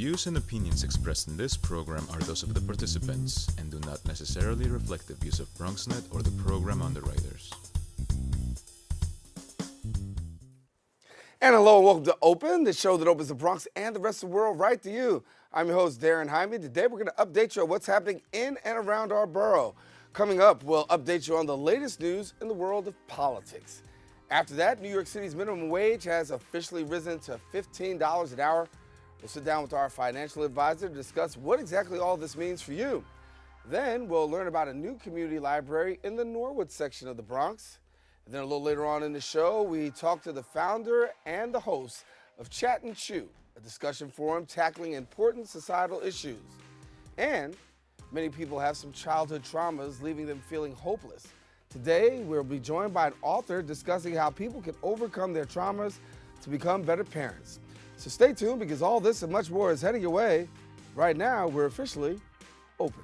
views and opinions expressed in this program are those of the participants and do not necessarily reflect the views of BronxNet or the program underwriters. And hello and welcome to Open, the show that opens the Bronx and the rest of the world right to you. I'm your host, Daren Jaime. Today we're going to update you on what's happening in and around our borough. Coming up, we'll update you on the latest news in the world of politics. After that, New York City's minimum wage has officially risen to $15 an hour. We'll sit down with our financial advisor to discuss what exactly all this means for you. Then we'll learn about a new community library in the Norwood section of the Bronx. And then a little later on in the show, we talk to the founder and the host of Chat and Chew, a discussion forum tackling important societal issues. And many people have some childhood traumas, leaving them feeling hopeless. Today, we'll be joined by an author discussing how people can overcome their traumas to become better parents. So stay tuned because all this and much more is heading your way. Right now, we're officially open.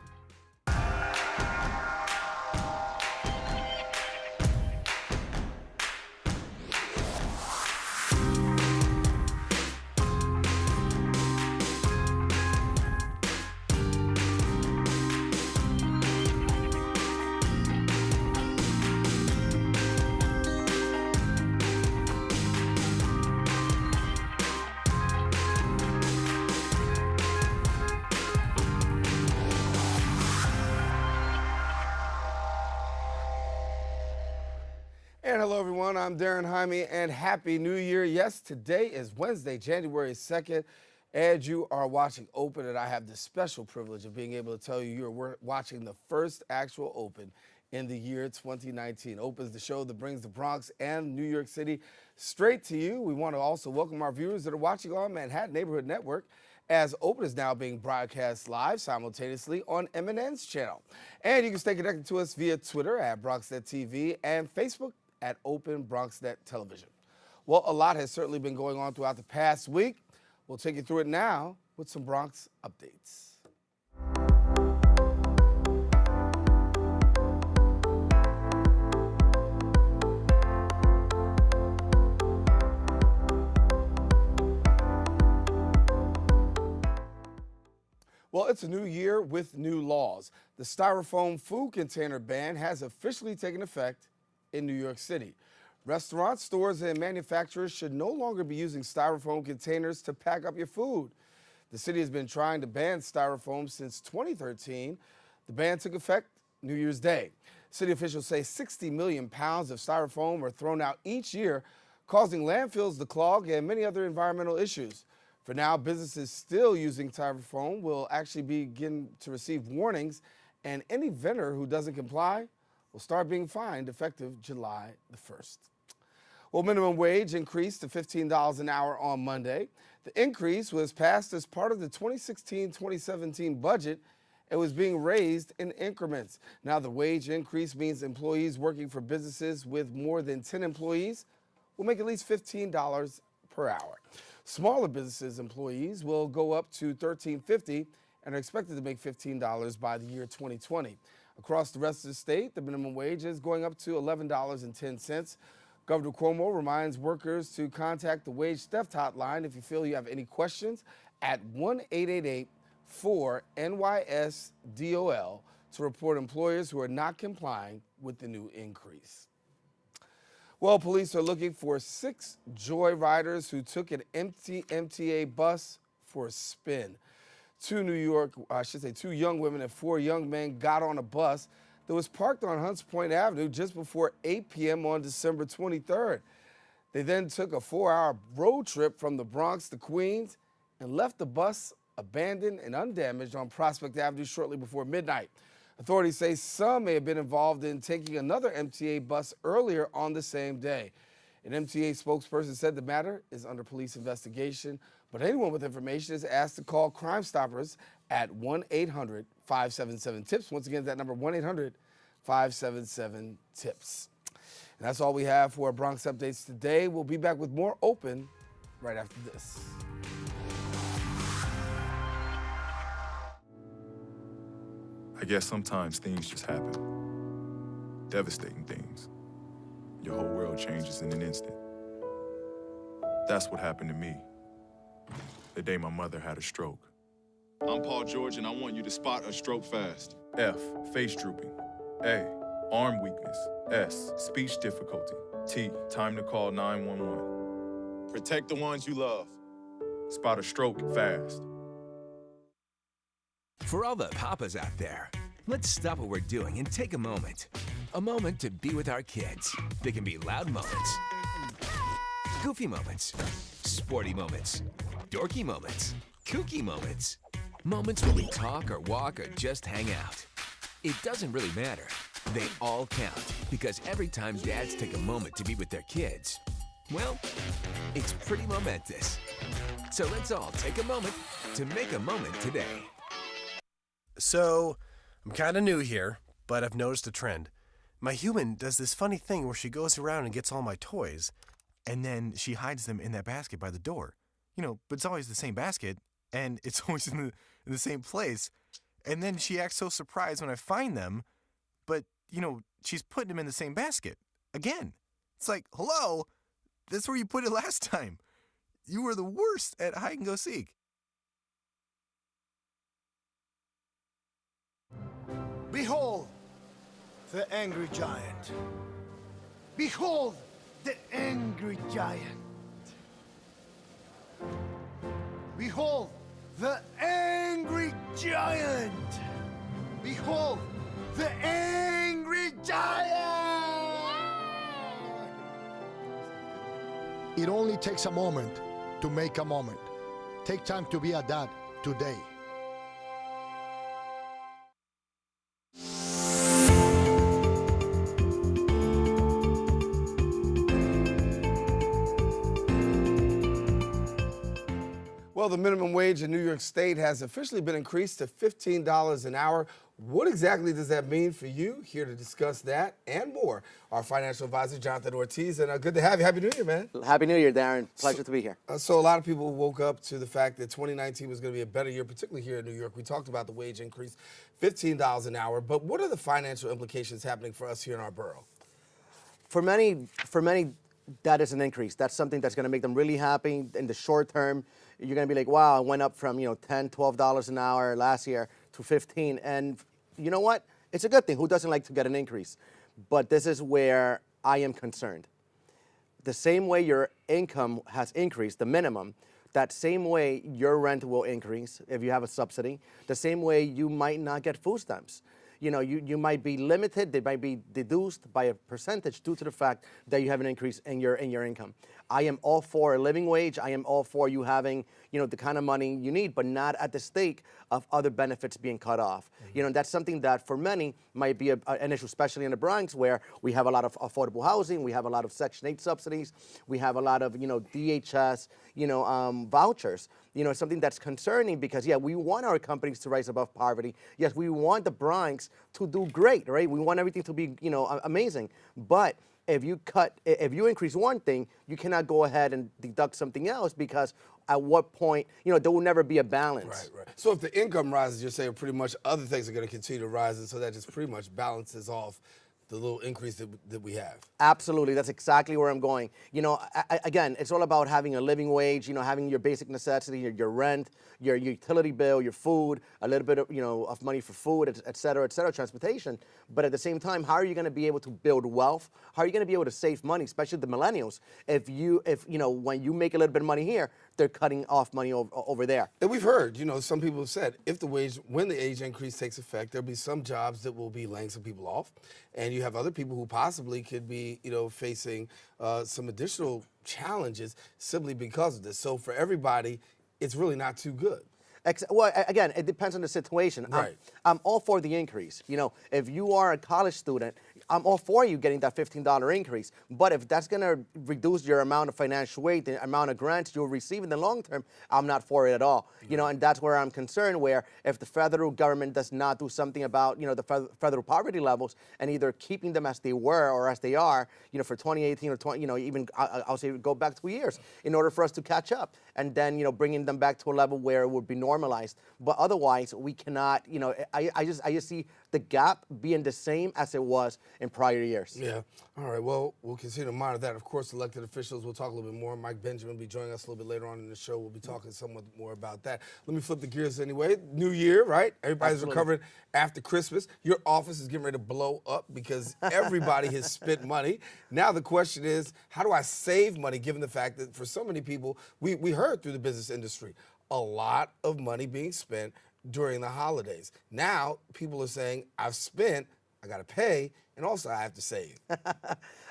And hello, everyone. I'm Daren Jaime, and Happy New Year. Yes, today is Wednesday, January 2nd, and you are watching Open, and I have the special privilege of being able to tell you you're watching the first actual Open in the year 2019. Open is the show that brings the Bronx and New York City straight to you. We want to also welcome our viewers that are watching on Manhattan Neighborhood Network, as Open is now being broadcast live simultaneously on MNN's channel. And you can stay connected to us via Twitter at BronxNet TV and Facebook at Open BronxNet Television. Well, a lot has certainly been going on throughout the past week. We'll take you through it now with some Bronx updates. Well, it's a new year with new laws. The styrofoam food container ban has officially taken effect in New York City. Restaurants, stores, and manufacturers should no longer be using styrofoam containers to pack up your food. The city has been trying to ban styrofoam since 2013. The ban took effect New Year's Day. City officials say 60 million pounds of styrofoam are thrown out each year, causing landfills to clog and many other environmental issues. For now, businesses still using styrofoam will actually begin to receive warnings, and any vendor who doesn't comply will start being fined effective July the 1st. Well, minimum wage increased to $15 an hour on Monday. The increase was passed as part of the 2016-2017 budget and was being raised in increments. Now, the wage increase means employees working for businesses with more than 10 employees will make at least $15 per hour. Smaller businesses employees will go up to $13.50 and are expected to make $15 by the year 2020. Across the rest of the state, the minimum wage is going up to $11.10. Governor Cuomo reminds workers to contact the wage theft hotline if you feel you have any questions at 1-888-4-NYS-DOL to report employers who are not complying with the new increase. Well, police are looking for 6 joyriders who took an empty MTA bus for a spin. 2 young women and 4 young men got on a bus that was parked on Hunts Point Avenue just before 8 p.m. on December 23rd. They then took a 4-hour road trip from the Bronx to Queens and left the bus abandoned and undamaged on Prospect Avenue shortly before midnight. Authorities say some may have been involved in taking another MTA bus earlier on the same day. An MTA spokesperson said the matter is under police investigation, but anyone with information is asked to call Crime Stoppers at 1-800-577-TIPS. Once again, that number, 1-800-577-TIPS. And that's all we have for Bronx Updates today. We'll be back with more Open right after this. I guess sometimes things just happen. Devastating things. Your whole world changes in an instant. That's what happened to me the day my mother had a stroke. I'm Paul George, and I want you to spot a stroke fast. F, face drooping. A, arm weakness. S, speech difficulty. T, time to call 911. Protect the ones you love. Spot a stroke fast. For all the papas out there, let's stop what we're doing and take a moment. A moment to be with our kids. They can be loud moments, goofy moments, sporty moments, dorky moments, kooky moments. Moments where we talk or walk or just hang out. It doesn't really matter. They all count because every time dads take a moment to be with their kids, well, it's pretty momentous. So let's all take a moment to make a moment today. So, I'm kind of new here, but I've noticed a trend. My human does this funny thing where she goes around and gets all my toys, and then she hides them in that basket by the door. But it's always the same basket, and it's always in the same place. And then she acts so surprised when I find them, but, she's putting them in the same basket. Again. It's like, hello, that's where you put it last time. You were the worst at hide and go seek. Behold, the angry giant. Behold, the angry giant. Behold, the angry giant. Behold, the angry giant. It only takes a moment to make a moment. Take time to be a dad today. Well, the minimum wage in New York State has officially been increased to $15 an hour. What exactly does that mean for you? Here to discuss that and more, our financial advisor, Jonathan Ortiz. And good to have you. Happy New Year, man. Happy New Year, Darren. Pleasure to be here. So a lot of people woke up to the fact that 2019 was going to be a better year, particularly here in New York. We talked about the wage increase, $15 an hour. But what are the financial implications happening for us here in our borough? For many, that is an increase. That's something that's going to make them really happy in the short term. You're going to be like, wow, I went up from, $10, $12 an hour last year to 15. And you know what? It's a good thing. Who doesn't like to get an increase? But this is where I am concerned. The same way your income has increased, the minimum, that same way your rent will increase if you have a subsidy. The same way you might not get food stamps. You might be limited. They might be deduced by a percentage due to the fact that you have an increase in your income. I am all for a living wage. I am all for you having, the kind of money you need, but not at the stake of other benefits being cut off. Mm-hmm. That's something that for many might be an issue, especially in the Bronx, where we have a lot of affordable housing, we have a lot of Section 8 subsidies, we have a lot of, DHS, vouchers. Something that's concerning because, yeah, we want our companies to rise above poverty. Yes, we want the Bronx to do great, right? We want everything to be, amazing. But if you increase one thing, you cannot go ahead and deduct something else because at what point, there will never be a balance. Right. So if the income rises, you're saying pretty much other things are going to continue to rise, and so that just pretty much balances off the little increase that we have. Absolutely. That's exactly where I'm going. Again, it's all about having a living wage, having your basic necessity, your rent, your utility bill, your food, a little bit of, of money for food, et cetera, transportation. But at the same time, how are you going to be able to build wealth? How are you going to be able to save money, especially the millennials, if when you make a little bit of money here, they're cutting off money over there. And we've heard, some people have said when the age increase takes effect, there'll be some jobs that will be laying some people off. And you have other people who possibly could be, facing some additional challenges simply because of this. So for everybody, it's really not too good. Well, again, it depends on the situation. Right. I'm all for the increase. If you are a college student, I'm all for you getting that $15 increase. But if that's going to reduce your amount of financial aid, the amount of grants you'll receive in the long term, I'm not for it at all. And that's where I'm concerned, where if the federal government does not do something about, the federal poverty levels and either keeping them as they were or as they are, for 2018 or 20, even I'll say go back 2 years in order for us to catch up and then, bringing them back to a level where it would be normalized. But otherwise, we cannot, I just see the gap being the same as it was in prior years. Yeah. All right. Well, we'll continue to monitor that. Of course, elected officials, we'll talk a little bit more. Mike Benjamin will be joining us a little bit later on in the show. We'll be talking somewhat more about that. Let me flip the gears anyway. New year, right? Everybody's Absolutely. recovering after Christmas. Your office is getting ready to blow up because everybody has spent money. Now the question is, how do I save money given the fact that for so many people, we heard through the business industry, a lot of money being spent during the holidays. Now people are saying, I've spent, I got to pay, and also I have to save.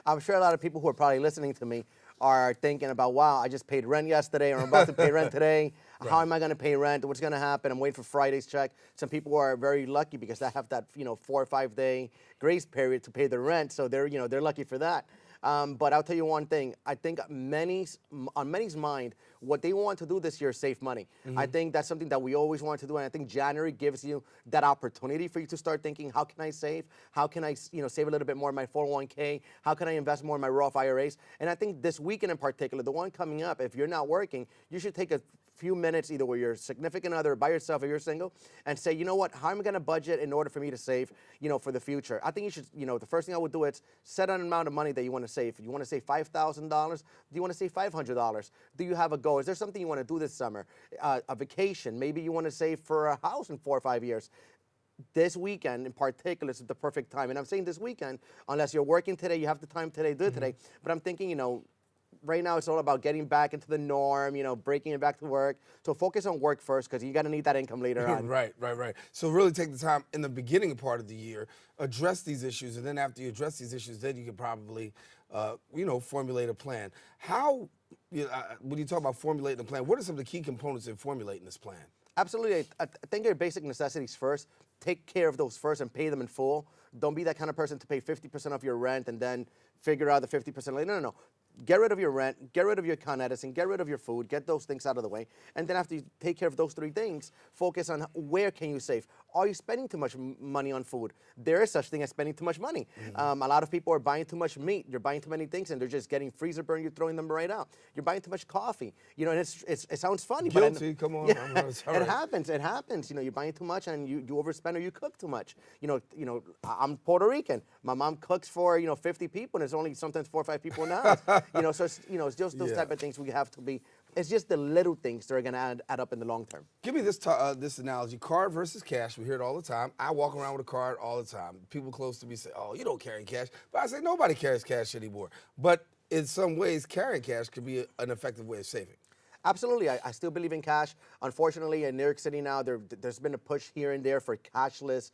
I'm sure a lot of people who are probably listening to me are thinking about, wow, I just paid rent yesterday, or I'm about to pay rent today. How am I going to pay rent? What's going to happen? I'm waiting for Friday's check. Some people are very lucky because they have that 4 or 5 day grace period to pay their rent, so they're lucky for that. But I'll tell you one thing. I think on many's mind, what they want to do this year is save money. I think that's something that we always want to do, and I think January gives you that opportunity for you to start thinking, how can I save? How can I save a little bit more in my 401k? How can I invest more in my Roth IRAs? And I think this weekend in particular, the one coming up, if you're not working, you should take a few minutes either with your significant other, by yourself, or you're single, and say, you know what, how am I going to budget in order for me to save, for the future? I think you should, the first thing I would do is set an amount of money that you want to save. If you want to save $5,000, do you want to save $500? Do you have a goal? Is there something you want to do this summer? A vacation? Maybe you want to save for a house in 4 or 5 years. This weekend in particular is the perfect time. And I'm saying this weekend, unless you're working today, you have the time today, do it today. But I'm thinking, right now it's all about getting back into the norm, breaking it back to work. So focus on work first because you're going to need that income later on. Right. So really take the time in the beginning part of the year, address these issues, and then after you address these issues, then you can probably, formulate a plan. How, when you talk about formulating a plan, what are some of the key components in formulating this plan? Absolutely. I think your basic necessities first. Take care of those first and pay them in full. Don't be that kind of person to pay 50% of your rent and then figure out the 50% later. No. Get rid of your rent, get rid of your Con Edison, get rid of your food, get those things out of the way. And then after you take care of those 3 things, focus on where can you save. Are you spending too much money on food? There is such thing as spending too much money. A lot of people are buying too much meat. You're buying too many things, and they're just getting freezer burn. You're throwing them right out. You're buying too much coffee. And it sounds funny. Guilty, come on. Yeah, it happens. It happens. You're buying too much, and you overspend or you cook too much. I'm Puerto Rican. My mom cooks for 50 people, and there's only sometimes 4 or 5 people in the house. So it's just those type of things we have to be. It's just the little things that are going to add up in the long term. Give me this analogy: card versus cash. We hear it all the time. I walk around with a card all the time. People close to me say, "Oh, you don't carry cash," but I say nobody carries cash anymore. But in some ways, carrying cash could be an effective way of saving. Absolutely. I still believe in cash. Unfortunately, in New York City now, there's been a push here and there for cashless,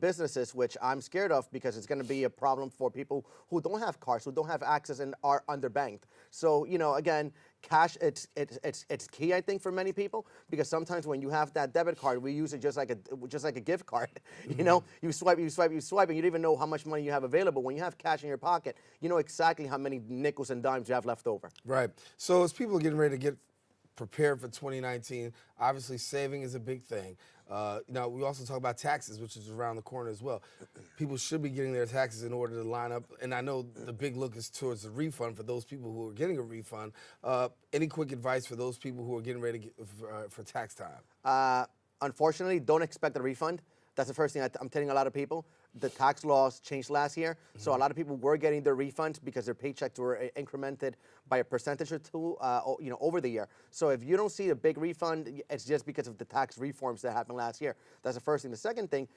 businesses, which I'm scared of because it's going to be a problem for people who don't have cars, who don't have access and are underbanked. So, again, cash, it's key, I think, for many people because sometimes when you have that debit card, we use it just like a gift card. You swipe, and you don't even know how much money you have available. When you have cash in your pocket, you know exactly how many nickels and dimes you have left over. Right. So as people are getting ready to get prepared for 2019, obviously saving is a big thing. Now, we also talk about taxes, which is around the corner as well. People should be getting their taxes in order to line up, and I know the big look is towards the refund for those people who are getting a refund. Any quick advice for those people who are getting ready for tax time? Unfortunately, don't expect a refund. That's the first thing I'm telling a lot of people. The tax laws changed last year, so a lot of people were getting their refunds because their paychecks were incremented by a percentage or two, over the year. So if you don't see a big refund, it's just because of the tax reforms that happened last year. That's the first thing. The second thing,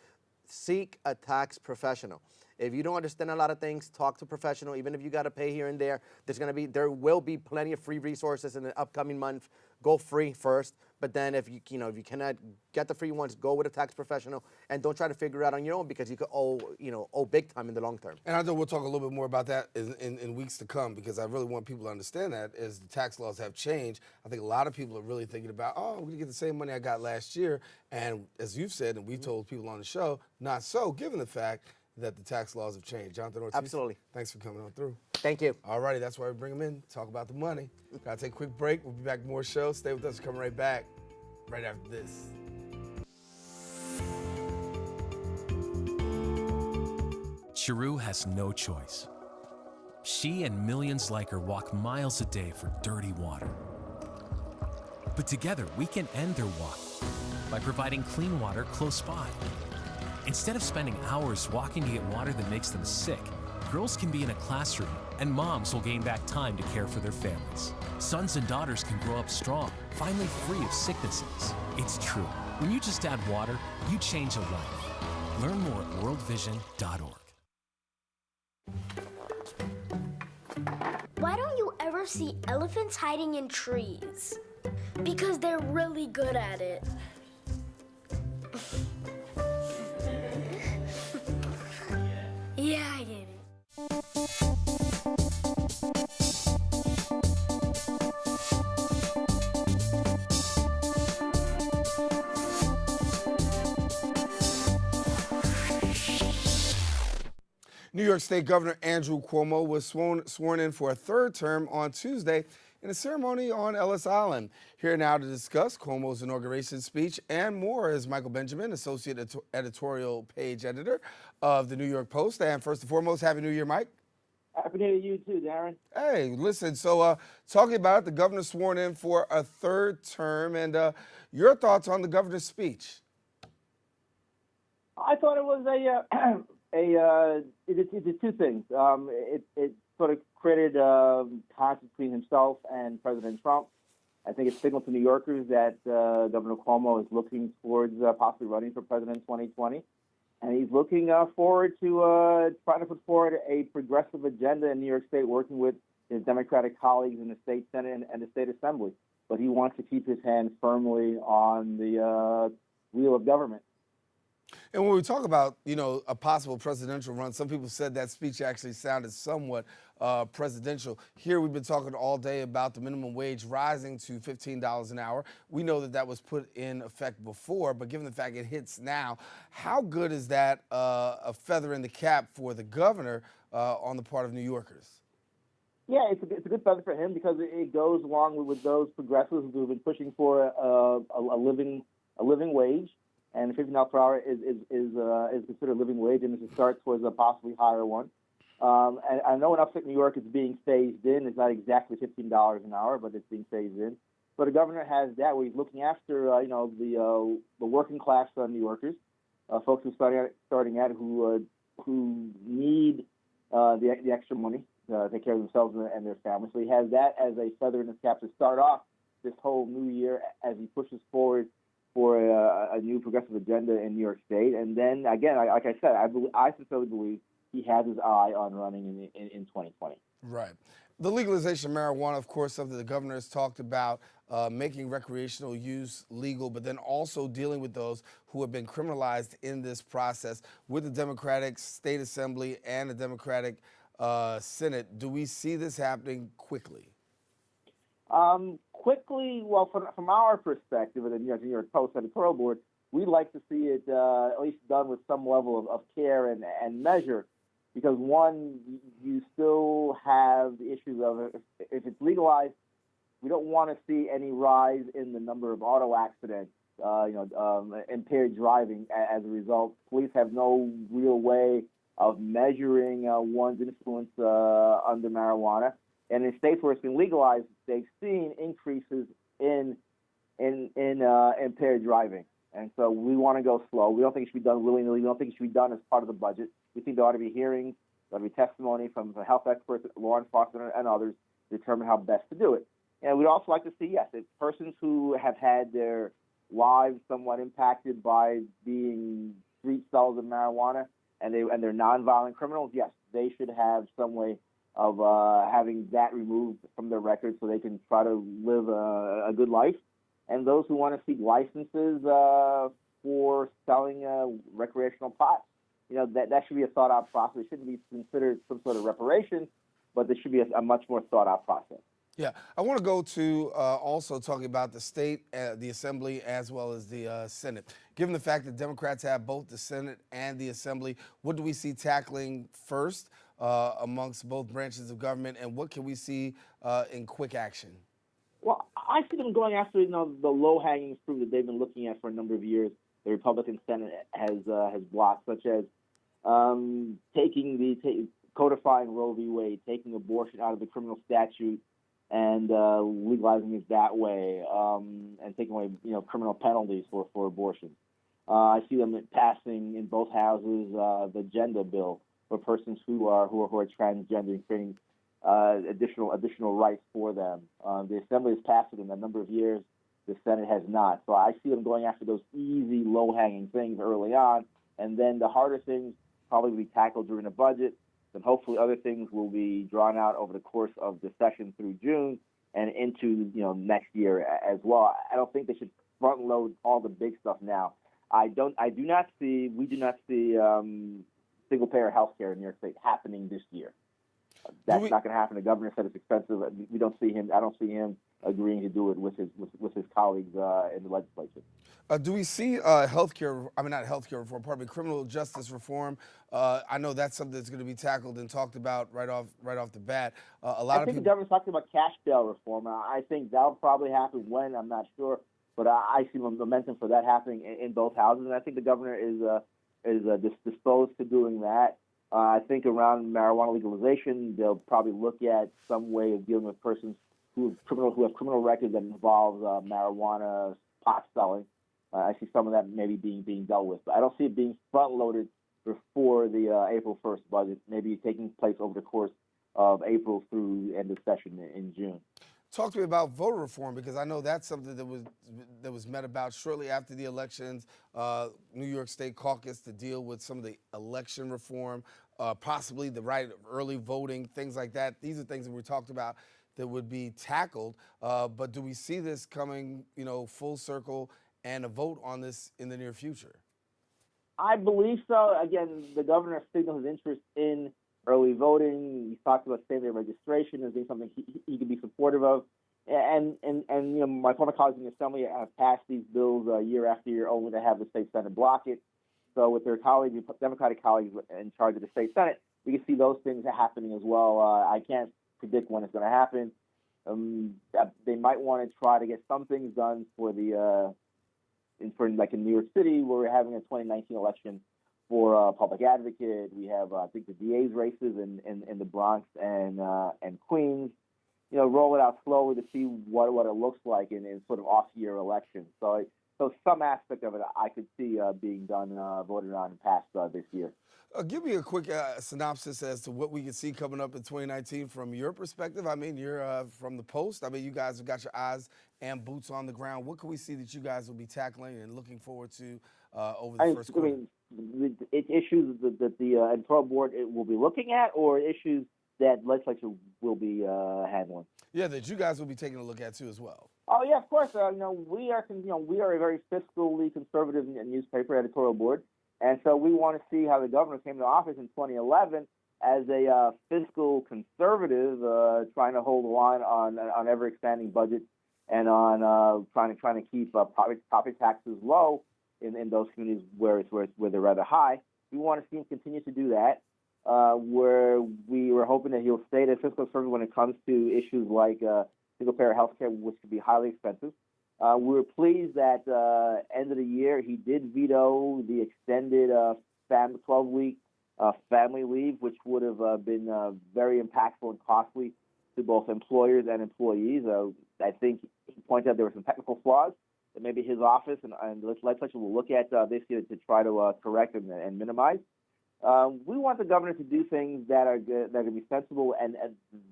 seek a tax professional. If you don't understand a lot of things, talk to a professional. Even if you got to pay here and there, there will be plenty of free resources in the upcoming month. Go free first, but then if you cannot get the free ones, go with a tax professional and don't try to figure it out on your own because you could owe big time in the long term. And I know we'll talk a little bit more about that in weeks to come because I really want people to understand that as the tax laws have changed. I think a lot of people are really thinking about, I'm going to get the same money I got last year. And as you've said, and we've told people on the show, not so, given the fact that the tax laws have changed. Jonathan Ortiz. Absolutely. Thanks for coming on through. Thank you. All righty, that's why we bring them in, talk about the money. Got to take a quick break. We'll be back with more shows. Stay with us. We're coming right back right after this. Chiru has no choice. She and millions like her walk miles a day for dirty water. But together, we can end their walk by providing clean water close by. Instead of spending hours walking to get water that makes them sick, Girls can be in a classroom, and moms will gain back time to care for their families. Sons and daughters can grow up strong, finally free of sicknesses. It's true. When you just add water, you change a life. Learn more at worldvision.org. Why don't you ever see elephants hiding in trees? Because they're really good at it. Yeah, I get it. New York State Governor Andrew Cuomo was sworn in for a third term on Tuesday in a ceremony on Ellis Island. Here now to discuss Cuomo's inauguration speech and more is Michael Benjamin, Associate Editorial Page Editor of the New York Post. And first and foremost, Happy New Year, Mike. Happy New Year to you too, Daren. Hey, listen, so talking about it, the governor sworn in for a third term, and your thoughts on the governor's speech? I thought it was it did two things. It sort of created conflict between himself and President Trump. I think it signaled to New Yorkers that Governor Cuomo is looking towards possibly running for president in 2020. And he's looking forward to trying to put forward a progressive agenda in New York State, working with his Democratic colleagues in the state Senate and the state Assembly. But he wants to keep his hand firmly on the wheel of government. And when we talk about, a possible presidential run, some people said that speech actually sounded somewhat presidential. Here we've been talking all day about the minimum wage rising to $15 an hour. We know that was put in effect before, but given the fact it hits now, how good is that a feather in the cap for the governor on the part of New Yorkers? Yeah, it's a good feather for him because it goes along with those progressives who have been pushing for a living wage. And $15 per hour is considered a living wage, and it's a start towards a possibly higher one. And I know in upstate New York it's being phased in. It's not exactly $15 an hour, but it's being phased in. But the governor has that where he's looking after the working class New Yorkers, folks who starting out who need the extra money to take care of themselves and their families. So he has that as a feather in his cap to start off this whole new year as he pushes forward for a new progressive agenda in New York State. And then, again, like I said, I sincerely believe he has his eye on running in 2020. Right. The legalization of marijuana, of course, something the governor has talked about, making recreational use legal, but then also dealing with those who have been criminalized in this process with the Democratic State Assembly and the Democratic Senate. Do we see this happening quickly? Quickly, well, from our perspective at the New York Post editorial board, we'd like to see it at least done with some level of care and measure, because one, you still have the issues of if it's legalized, we don't want to see any rise in the number of auto accidents, impaired driving as a result. Police have no real way of measuring one's influence under marijuana. And in states where it's been legalized, they've seen increases in impaired driving. And so we want to go slow. We don't think it should be done willy-nilly. We don't think it should be done as part of the budget. We think there ought to be hearings, there ought to be testimony from the health experts, law enforcement, and others to determine how best to do it. And we'd also like to see, yes, if persons who have had their lives somewhat impacted by being street sellers of marijuana and they're nonviolent criminals, yes, they should have some way of having that removed from their record so they can try to live a good life. And those who want to seek licenses for selling recreational pot, that should be a thought-out process. It shouldn't be considered some sort of reparation, but there should be a much more thought-out process. Yeah, I want to go to also talking about the state, the Assembly, as well as the Senate. Given the fact that Democrats have both the Senate and the Assembly, what do we see tackling first amongst both branches of government, and what can we see in quick action? Well, I see them going after the low-hanging fruit that they've been looking at for a number of years. The Republican Senate has blocked, such as codifying Roe v. Wade, taking abortion out of the criminal statute, and legalizing it that way, and taking away criminal penalties for abortion. I see them passing in both houses the gender bill, persons who are transgender, and creating additional rights for them. The Assembly has passed it in a number of years. The Senate has not. So I see them going after those easy, low-hanging things early on, and then the harder things probably will be tackled during the budget. Then hopefully other things will be drawn out over the course of the session through June and into next year as well. I don't think they should front load all the big stuff now. We do not see single payer health care in New York State happening this year. That's not going to happen. The governor said it's expensive. We don't see him. I don't see him agreeing to do it with his colleagues in the legislature. Do we see criminal justice reform? I know that's something that's going to be tackled and talked about right off the bat. I think the governor's talking about cash bail reform. I think that'll probably happen when, I'm not sure, but I see momentum for that happening in both houses, and I think the governor is disposed to doing that. I think around marijuana legalization, they'll probably look at some way of dealing with persons who have criminal records that involve marijuana, pot selling. I see some of that maybe being dealt with, but I don't see it being front-loaded before the April 1st budget, maybe taking place over the course of April through the end of session in June. Talk to me about voter reform, because I know that's something that was met about shortly after the elections. New York State caucus to deal with some of the election reform, possibly the right of early voting, things like that. These are things that we talked about that would be tackled. But do we see this coming, full circle and a vote on this in the near future? I believe so. Again, the governor signaled his interest in early voting. He talked about same-day registration as being something he could be supportive of. And my former colleagues in the Assembly have passed these bills year after year, only to have the state Senate block it. So with their colleagues, Democratic colleagues in charge of the state Senate, we can see those things happening as well. I can't predict when it's going to happen. They might want to try to get some things done for like in New York City, where we're having a 2019 election for public advocate. We have, I think, the DA's races in the Bronx and Queens. Roll it out slowly to see what it looks like in sort of off-year elections. So some aspect of it I could see being done, voted on and passed this year. Give me a quick synopsis as to what we can see coming up in 2019 from your perspective. I mean, you're from the Post. I mean, you guys have got your eyes and boots on the ground. What can we see that you guys will be tackling and looking forward to over the first quarter? Issues that the editorial board will be looking at, or issues that legislature will be handling? Yeah, that you guys will be taking a look at too as well. Oh yeah, of course. We are a very fiscally conservative newspaper editorial board, and so we want to see how the governor came to office in 2011 as a fiscal conservative, trying to hold the line on ever expanding budgets and on trying to keep property taxes low in those communities where they're rather high. We want to see him continue to do that. Where we were hoping that he'll stay the fiscal conservative when it comes to issues like single-payer health care, which could be highly expensive. We were pleased that end of the year he did veto the extended 12-week family leave, which would have been very impactful and costly to both employers and employees. I think he pointed out there were some technical flaws that maybe his office and the legislature will look at this year to try to correct and minimize. We want the governor to do things that are good, that are be sensible and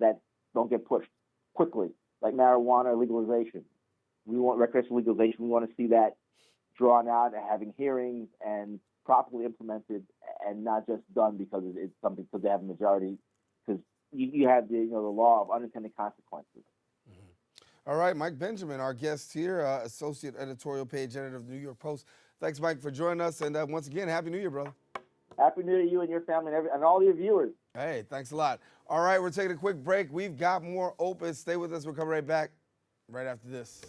that don't get pushed quickly, like marijuana legalization. We want recreational legalization. We want to see that drawn out and having hearings and properly implemented, and not just done because it's something because they have a majority. Because you have the law of unintended consequences. All right, Mike Benjamin, our guest here, associate editorial page editor of the New York Post. Thanks, Mike, for joining us, and once again, Happy New Year, brother. Happy New Year to you and your family and all your viewers. Hey, thanks a lot. All right, we're taking a quick break. We've got more Opus. Stay with us. We'll come right back right after this.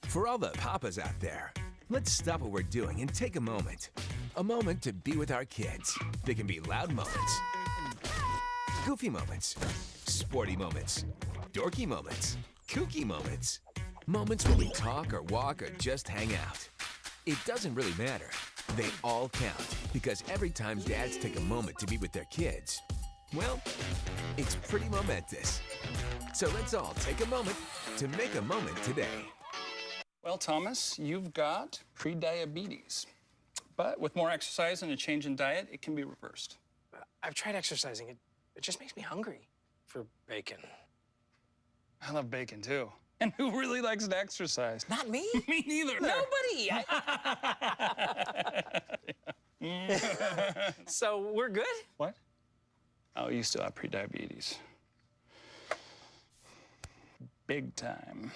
For all the papas out there, Let's stop what we're doing and take a moment. A moment to be with our kids. They can be loud moments, goofy moments, sporty moments, dorky moments, kooky moments. Moments where we talk or walk or just hang out. It doesn't really matter. They all count because every time dads take a moment to be with their kids, well, it's pretty momentous. So let's all take a moment to make a moment today. Well, Thomas, you've got prediabetes. But with more exercise and a change in diet, it can be reversed. I've tried exercising. It just makes me hungry for bacon. I love bacon, too. And who really likes to exercise? Not me. Me neither. Nobody. So we're good? What? Oh, you still have prediabetes. Big time.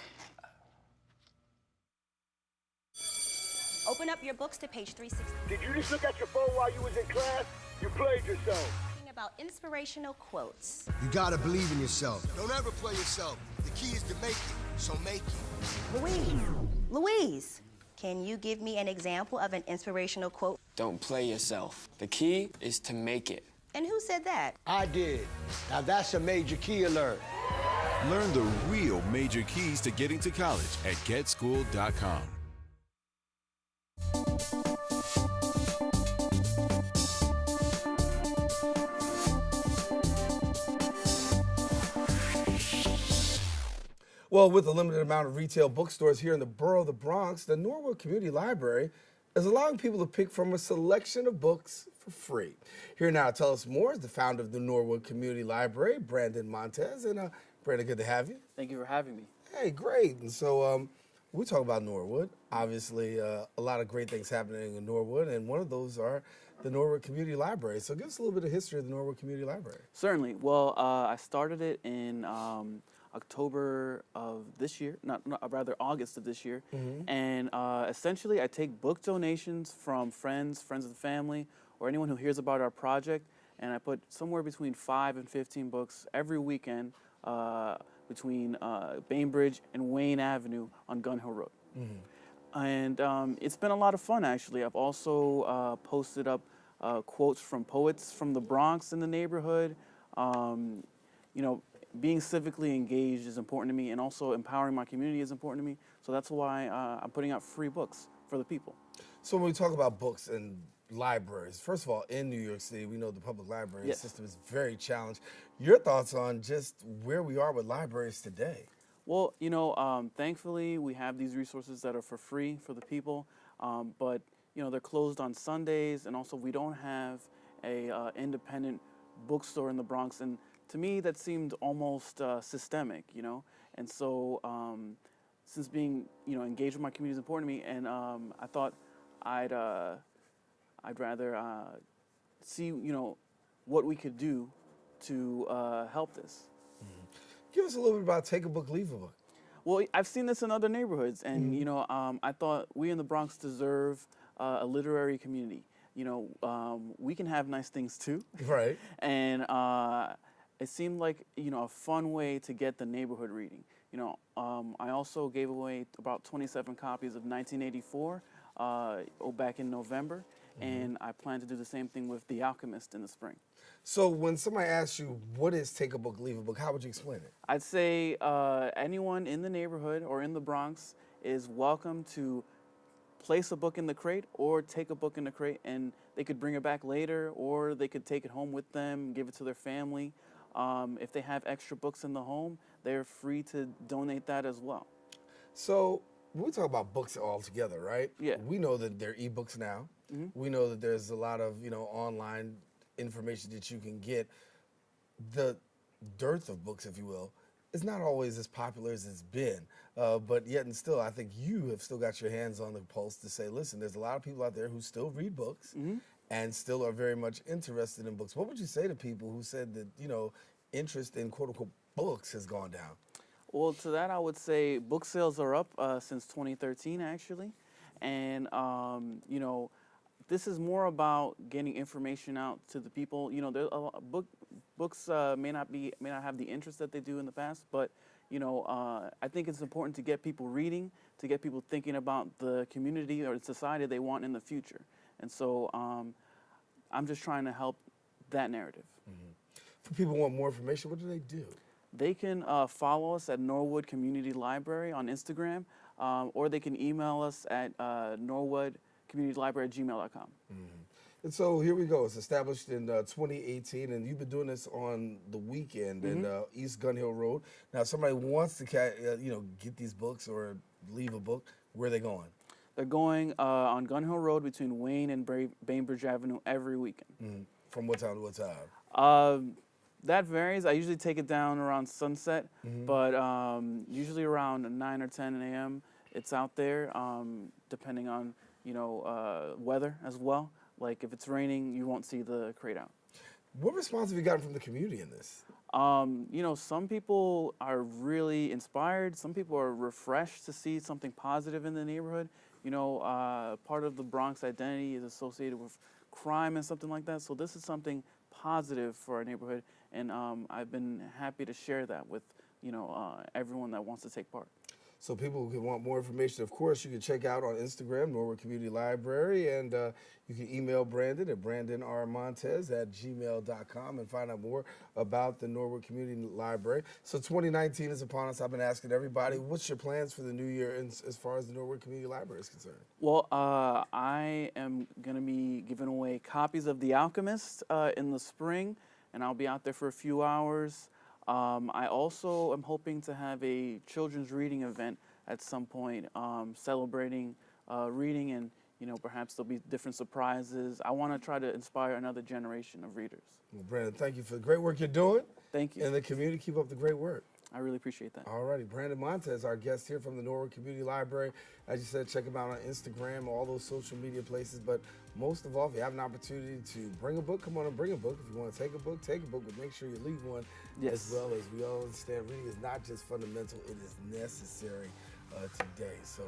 Open up your books to page 360. Did you just look at your phone while you was in class? You played yourself. About inspirational quotes. You gotta believe in yourself. Don't ever play yourself. The key is to make it, so make it. Louise, can you give me an example of an inspirational quote? Don't play yourself. The key is to make it. And who said that? I did. Now that's a major key alert. Learn the real major keys to getting to college at getschool.com. Well, with a limited amount of retail bookstores here in the borough of the Bronx, the Norwood Community Library is allowing people to pick from a selection of books for free. Here now to tell us more is the founder of the Norwood Community Library, Brandon Montez. And Brandon, good to have you. Thank you for having me. Hey, great. And so we talk about Norwood. Obviously, a lot of great things happening in Norwood, and one of those are the Norwood Community Library. So give us a little bit of history of the Norwood Community Library. Certainly. Well, I started it in October of this year, rather August of this year. Mm-hmm. And essentially I take book donations from friends of the family, or anyone who hears about our project, and I put somewhere between 5 and 15 books every weekend between Bainbridge and Wayne Avenue on Gun Hill Road. Mm-hmm. And it's been a lot of fun, actually. I've also posted up quotes from poets from the Bronx in the neighborhood. You know, being civically engaged is important to me, and also empowering my community is important to me. So that's why I'm putting out free books for the people. So when we talk about books and libraries, first of all, in New York City, we know the public library system is very challenged. Your thoughts on just where we are with libraries today? Well, you know, thankfully we have these resources that are for free for the people, but you know, they're closed on Sundays, and also we don't have a independent bookstore in the Bronx. And to me, that seemed almost systemic, you know. And so, since being, you know, engaged with my community is important to me, and I thought I'd rather see, you know, what we could do to help this. Mm-hmm. Give us a little bit about Take a Book, Leave a Book. Well, I've seen this in other neighborhoods, and you know, I thought we in the Bronx deserve a literary community. You know, we can have nice things too. Right. And it seemed like, you know, a fun way to get the neighborhood reading. You know, I also gave away about 27 copies of 1984 back in November, and I plan to do the same thing with The Alchemist in the spring. So when somebody asks you, what is Take a Book, Leave a Book, how would you explain it? I'd say anyone in the neighborhood or in the Bronx is welcome to place a book in the crate or take a book in the crate, and they could bring it back later, or they could take it home with them, give it to their family. If they have extra books in the home, they're free to donate that as well. So when we talk about books altogether, right? Yeah. We know that there are ebooks now. Mm-hmm. We know that there's a lot of, you know, online information that you can get. The dearth of books, if you will, is not always as popular as it's been. But yet and still, I think you have still got your hands on the pulse to say, listen, there's a lot of people out there who still read books. Mm-hmm. And still are very much interested in books. What would you say to people who said that, you know, interest in quote-unquote books has gone down? Well, to that I would say book sales are up since 2013, actually. And, you know, this is more about getting information out to the people. You know, there a lot, books may not have the interest that they do in the past, but I think it's important to get people reading, to get people thinking about the community or the society they want in the future. And so I'm just trying to help that narrative. For people who want more information, what do they do? They can follow us at Norwood Community Library on Instagram, or they can email us at norwoodcommunitylibrary@gmail.com. And so here we go. It's established in 2018, and you've been doing this on the weekend in East Gun Hill Road. Now, if somebody wants to get these books or leave a book, where are they going? They're going on Gun Hill Road between Wayne and Bainbridge Avenue every weekend. From what time to what time? That varies. I usually take it down around sunset, but usually around 9 or 10 a.m. it's out there, depending on weather as well. Like if it's raining, you won't see the crate out. What response have you gotten from the community in this? Some people are really inspired. Some people are refreshed to see something positive in the neighborhood. Part of the Bronx identity is associated with crime and something like that. So this is something positive for our neighborhood, and I've been happy to share that with everyone that wants to take part. So people who want more information, of course, you can check out on Instagram, Norwood Community Library, and you can email Brandon at brandonrmontes@gmail.com and find out more about the Norwood Community Library. So 2019 is upon us. I've been asking everybody, what's your plans for the new year as far as the Norwood Community Library is concerned? Well, I am going to be giving away copies of The Alchemist in the spring, and I'll be out there for a few hours. I also am hoping to have a children's reading event at some point, celebrating reading, and perhaps there'll be different surprises. I want to try to inspire another generation of readers. Well, Brandon, thank you for the great work you're doing. Thank you. And the community, keep up the great work. I really appreciate that. All righty, Brandon Montes, our guest here from the Norwood Community Library. As you said, check him out on Instagram, all those social media places. But most of all, if you have an opportunity to bring a book, come on and bring a book. If you want to take a book, but make sure you leave one. Yes. As well as we all understand, reading is not just fundamental, it is necessary today. So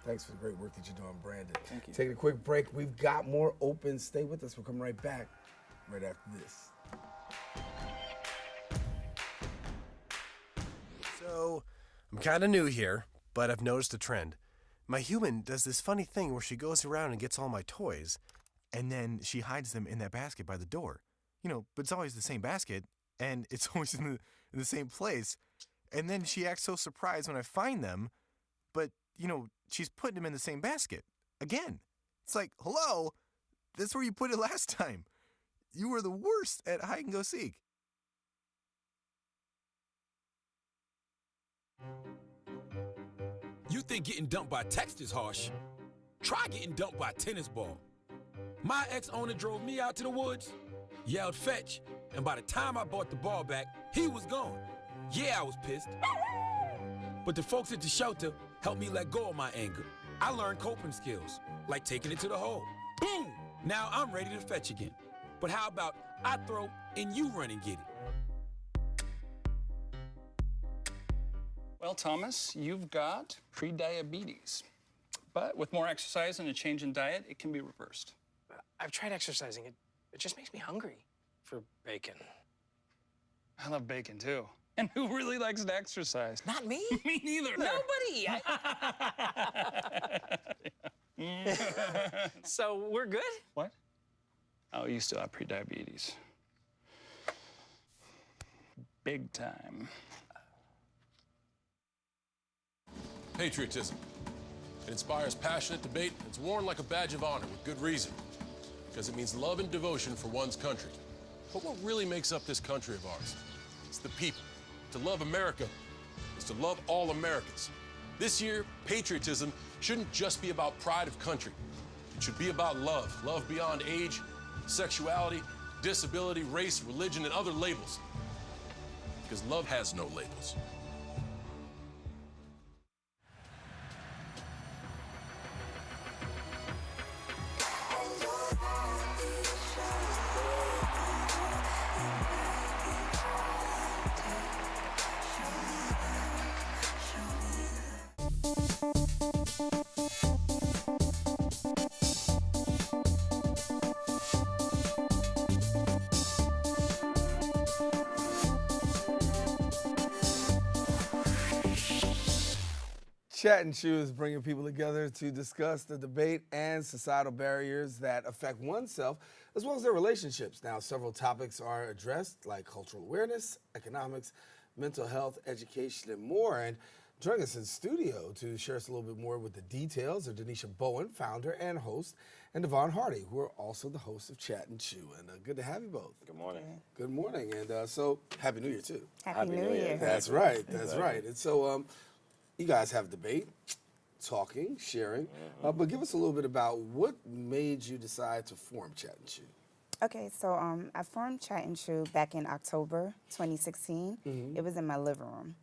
thanks for the great work that you're doing, Brandon. Thank you. Taking a quick break. We've got more open. Stay with us. We'll come right back right after this. So, I'm kind of new here, but I've noticed a trend. My human does this funny thing where she goes around and gets all my toys, and then she hides them in that basket by the door. But it's always the same basket, and it's always in the same place. And then she acts so surprised when I find them, but, she's putting them in the same basket again. It's like, hello, that's where you put it last time. You were the worst at hide and go seek. You think getting dumped by text is harsh? Try getting dumped by a tennis ball. My ex-owner drove me out to the woods, yelled fetch, and by the time I bought the ball back, he was gone. Yeah, I was pissed. But the folks at the shelter helped me let go of my anger. I learned coping skills, like taking it to the hole. Boom! Now I'm ready to fetch again. But how about I throw and you run and get it? Well, Thomas, you've got pre-diabetes. But with more exercise and a change in diet, it can be reversed. I've tried exercising. It just makes me hungry for bacon. I love bacon, too. And who really likes to exercise? Not me. Me neither. Nobody. So we're good? What? Oh, you still have pre-diabetes. Big time. Patriotism. It inspires passionate debate. It's worn like a badge of honor with good reason, because it means love and devotion for one's country. But what really makes up this country of ours? It's the people. To love America is to love all Americans. This year, patriotism shouldn't just be about pride of country. It should be about love. Love beyond age, sexuality, disability, race, religion, and other labels. Because love has no labels. Chat and Chew is bringing people together to discuss the debate and societal barriers that affect oneself as well as their relationships. Now, several topics are addressed like cultural awareness, economics, mental health, education, and more. And joining us in studio to share us a little bit more with the details are Denisha Bowen, founder and host, and Devon Hardy, who are also the hosts of Chat and Chew. And good to have you both. Good morning. Good morning. And so, Happy New Year, too. Happy New Year. That's right. That's right. And so, you guys have debate, talking, sharing, but give us a little bit about what made you decide to form Chat and Chew. Okay, so I formed Chat and Chew back in October 2016. It was in my living room.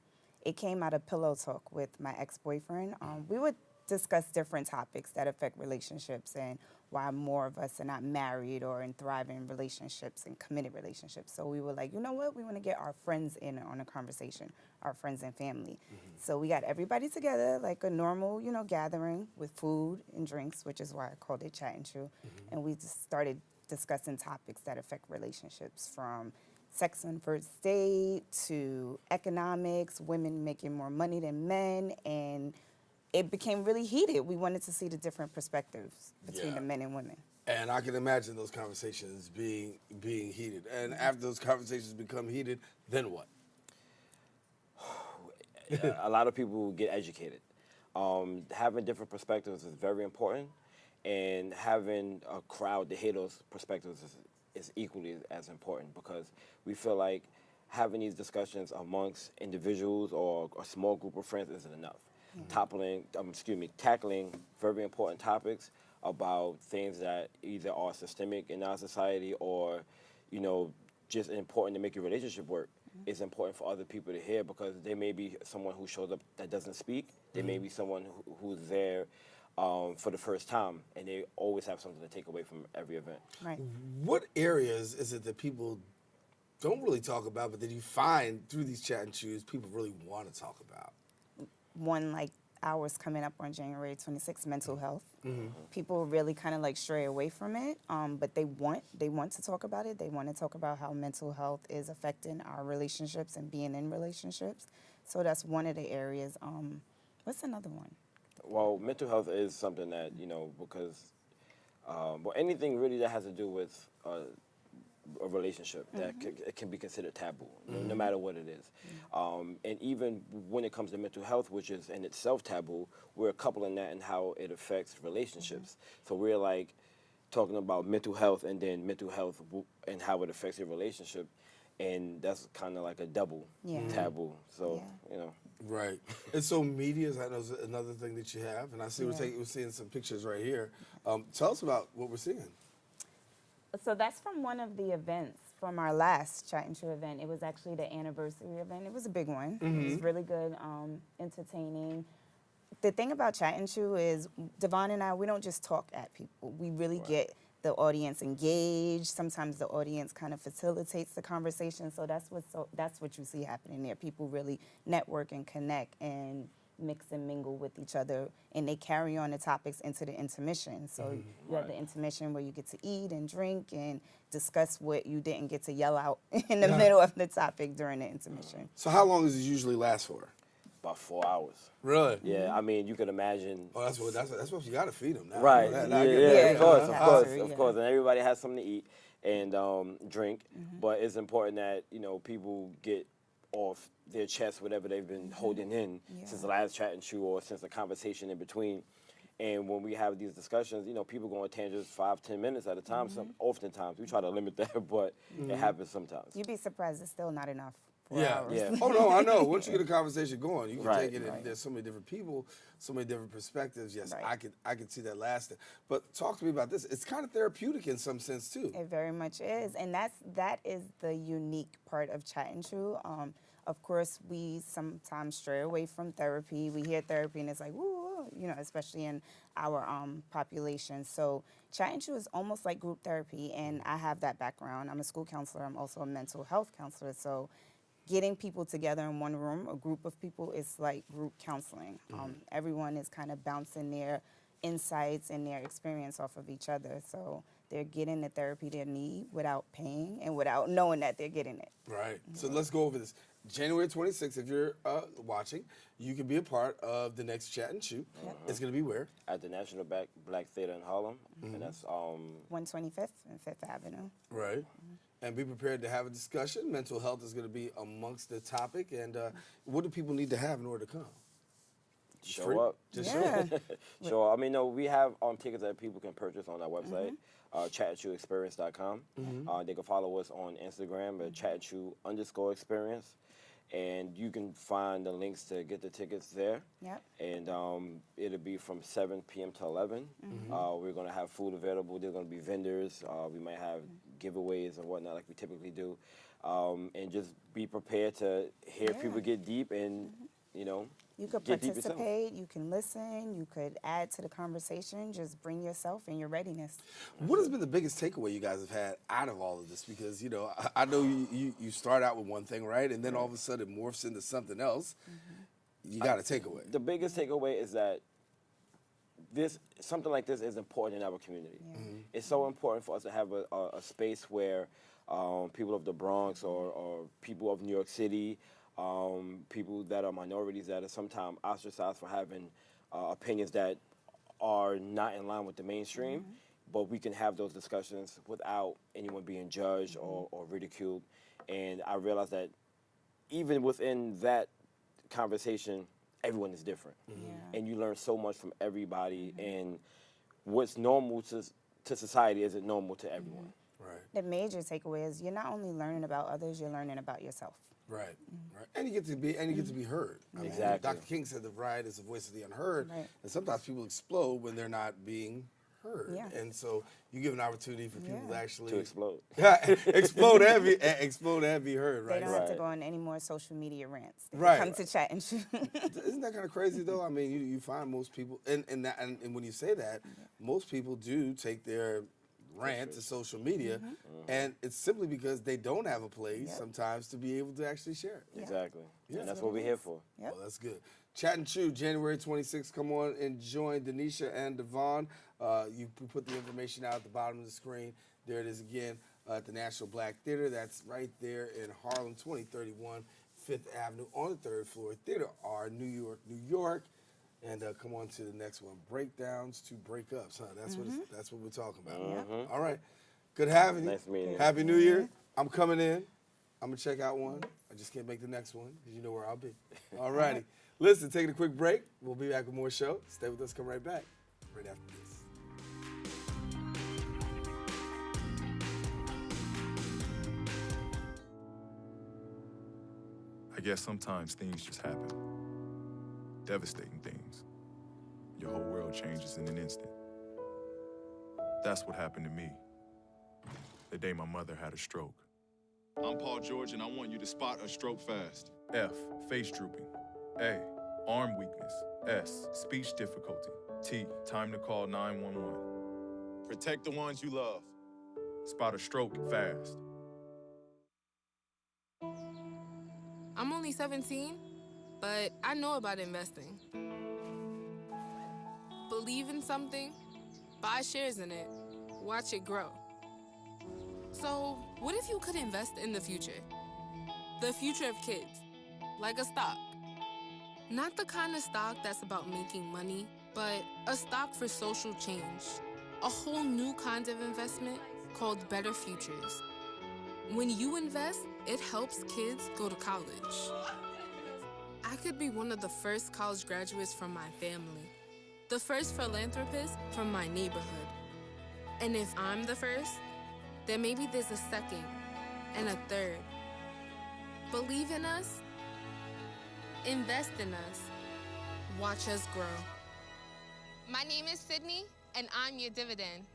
It came out of pillow talk with my ex-boyfriend. We would discuss different topics that affect relationships and why more of us are not married or in thriving relationships and committed relationships. So we were like, you know what? We want to get our friends in on a conversation, our friends and family. So we got everybody together like a normal, gathering with food and drinks, which is why I called it Chat and Chew. And we just started discussing topics that affect relationships, from sex on first date to economics, women making more money than men, and it became really heated. We wanted to see the different perspectives between the men and women. And I can imagine those conversations being heated. And after those conversations become heated, then what? A lot of people get educated. Having different perspectives is very important, and having a crowd to hear those perspectives is equally as important, because we feel like having these discussions amongst individuals or a small group of friends isn't enough. Tackling very important topics about things that either are systemic in our society or, just important to make your relationship work is important for other people to hear, because there may be someone who shows up that doesn't speak. There may be someone who's there for the first time, and they always have something to take away from every event. Right. What areas is it that people don't really talk about, but that you find through these Chat and Chews people really want to talk about? One like ours coming up on January 26th, mental health. People really kind of like stray away from it, but they want to talk about it. They want to talk about how mental health is affecting our relationships and being in relationships. So that's one of the areas. What's another one? Well, mental health is something that, because anything really that has to do with a relationship that it can be considered taboo, no matter what it is. And even when it comes to mental health, which is in itself taboo, we're coupling that and how it affects relationships. So we're like talking about mental health and then mental health and how it affects your relationship, and that's kind of like a double taboo. So, Right. And so media, I know, is another thing that you have, and I see we're seeing some pictures right here. Tell us about what we're seeing. So that's from one of the events from our last Chat and Chew event. It was actually the anniversary event. It was a big one. It was really good, entertaining. The thing about Chat and Chew is Devon and I, we don't just talk at people. We really get the audience engaged. Sometimes the audience kind of facilitates the conversation. So that's what you see happening there. People really network and connect and mix and mingle with each other, and they carry on the topics into the intermission. So you have the intermission where you get to eat and drink and discuss what you didn't get to yell out in the middle of the topic during the intermission. So how long does it usually last for? About 4 hours. Really? Yeah, I mean, you can imagine. Oh, that's what you got to feed them now. Right. Of course. And everybody has something to eat and drink, but it's important that people get off their chest whatever they've been holding in since the last Chat and Chew or since the conversation in between. And when we have these discussions, people go on tangents 5-10 minutes at a time. Oftentimes we try to limit that, but it happens sometimes. You'd be surprised it's still not enough. Yeah. Oh no, I know. Once you get a conversation going, you can take it. And there's so many different people, so many different perspectives. Yes, I could see that lasting. But talk to me about this. It's kind of therapeutic in some sense too. It very much is, and that is the unique part of Chat and Chew. Of course, we sometimes stray away from therapy. We hear therapy and it's like, woo, especially in our population. So Chat and Chew is almost like group therapy, and I have that background. I'm a school counselor. I'm also a mental health counselor. So getting people together in one room, a group of people, is like group counseling. Everyone is kind of bouncing their insights and their experience off of each other. So they're getting the therapy they need without paying and without knowing that they're getting it. Right. So let's go over this. January 26th, if you're watching, you can be a part of the next Chat and Chew. It's going to be where? At the National Black Theater in Harlem, and that's 125th and Fifth Avenue. Right. And be prepared to have a discussion. Mental health is going to be amongst the topic. And what do people need to have in order to come? Show up. Just show up. Show up. I mean, no, we have tickets that people can purchase on our website, chatandchewexperience.com. They can follow us on Instagram at chatandchew_experience. And you can find the links to get the tickets there. Yep. And it'll be from 7 p.m. to 11. We're going to have food available. There's going to be vendors. We might have giveaways and whatnot like we typically do. And just be prepared to hear people get deep and, You could participate, you can listen, you could add to the conversation, just bring yourself and your readiness. What has been the biggest takeaway you guys have had out of all of this? Because, I know you start out with one thing, right? And then all of a sudden it morphs into something else. You got a takeaway. The biggest takeaway is that something like this is important in our community. It's so important for us to have a space where people of the Bronx or people of New York City, people that are minorities that are sometimes ostracized for having opinions that are not in line with the mainstream, but we can have those discussions without anyone being judged or ridiculed. And I realized that even within that conversation, everyone is different. And you learn so much from everybody, and what's normal to society isn't normal to everyone. Right. The major takeaway is you're not only learning about others, you're learning about yourself. Right, right, and you get to be heard. I mean, Exactly. Dr. King said the right is the voice of the unheard, Right. and sometimes people explode when they're not being heard. Yeah. And so you give an opportunity for people to actually To explode. explode and be heard. Right. They don't have to go on any more social media rants. They Right. come to Chat and Chew. Isn't that kind of crazy though? I mean, you find most people, and when you say that, most people do take their rant to social media, and it's simply because they don't have a place sometimes to be able to actually share it. Exactly. Yeah. And that's what we're here for. Well, that's good. Chat and Chew, January 26th. Come on and join Denisha and Devon. You put the information out at the bottom of the screen. There it is again at the National Black Theater. That's right there in Harlem, 2031 Fifth Avenue on the 3rd floor. Theater R, New York, New York. And come on to the next one. Breakdowns to breakups, huh? That's what we're talking about. All right. Good having you. Nice meeting you. Happy New Year. I'm coming in. I'm going to check out one. I just can't make the next one because you know where I'll be. All righty. Listen, taking a quick break. We'll be back with more show. Stay with us. Come right back right after this. I guess sometimes things just happen. Devastating things. Your whole world changes in an instant. That's what happened to me the day my mother had a stroke. I'm Paul George, and I want you to spot a stroke fast. F, face drooping. A, arm weakness. S, speech difficulty. T, time to call 911. Protect the ones you love. Spot a stroke fast. I'm only 17, but I know about investing. Believe in something, buy shares in it, watch it grow. So, what if you could invest in the future? The future of kids, like a stock. Not the kind of stock that's about making money, but a stock for social change. A whole new kind of investment called Better Futures. When you invest, it helps kids go to college. I could be one of the first college graduates from my family, the first philanthropist from my neighborhood. And if I'm the first, then maybe there's a second and a third. Believe in us, invest in us, watch us grow. My name is Sydney, and I'm your dividend.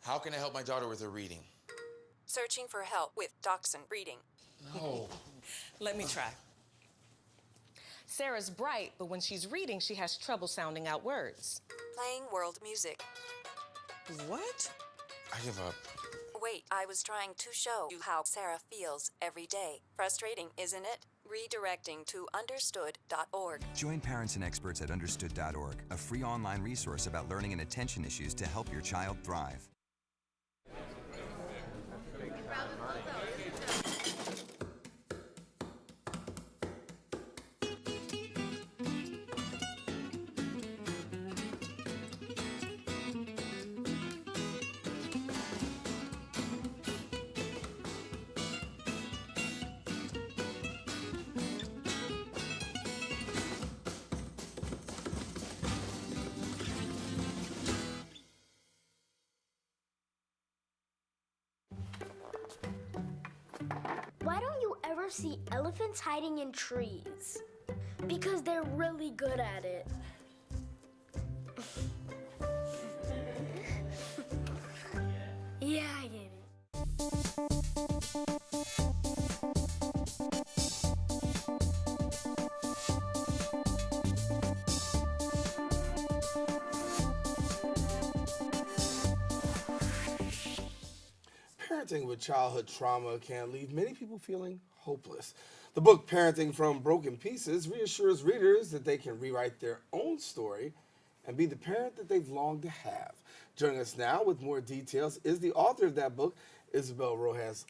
How can I help my daughter with her reading? Searching for help with Dachshund Reading. No. Let me try. Sarah's bright, but when she's reading, she has trouble sounding out words. Playing world music. What? I give up. Wait, I was trying to show you how Sarah feels every day. Frustrating, isn't it? Redirecting to understood.org. Join parents and experts at understood.org, a free online resource about learning and attention issues to help your child thrive. ever see elephants hiding in trees? Because they're really good at it. Yeah, I get it. Parenting with childhood trauma can leave many people feeling hopeless. The book Parenting from Broken Pieces reassures readers that they can rewrite their own story and be the parent that they've longed to have. Joining us now with more details is the author of that book, Isabel Rojas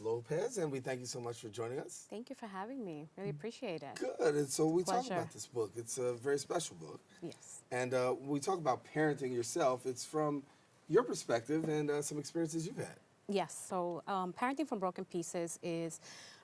Lopez, and we thank you so much for joining us. Thank you for having me. Really appreciate it. Good, and so we talk Pleasure. about this book. It's a very special book. Yes. And when we talk about parenting yourself, it's from your perspective and some experiences you've had. Yes, so Parenting from Broken Pieces is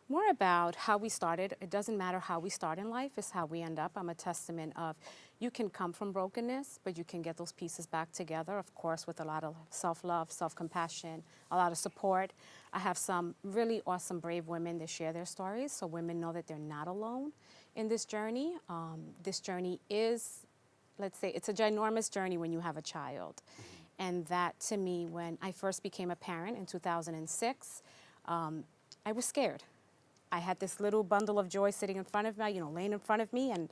more about how we started. It doesn't matter how we start in life, it's how we end up. I'm a testament of you can come from brokenness, but you can get those pieces back together, of course, with a lot of self-love, self-compassion, a lot of support. I have some really awesome, brave women that share their stories, so women know that they're not alone in this journey. This journey is, let's say, it's a ginormous journey when you have a child. And that, to me, when I first became a parent in 2006, I was scared. I had this little bundle of joy sitting in front of me, laying in front of me, and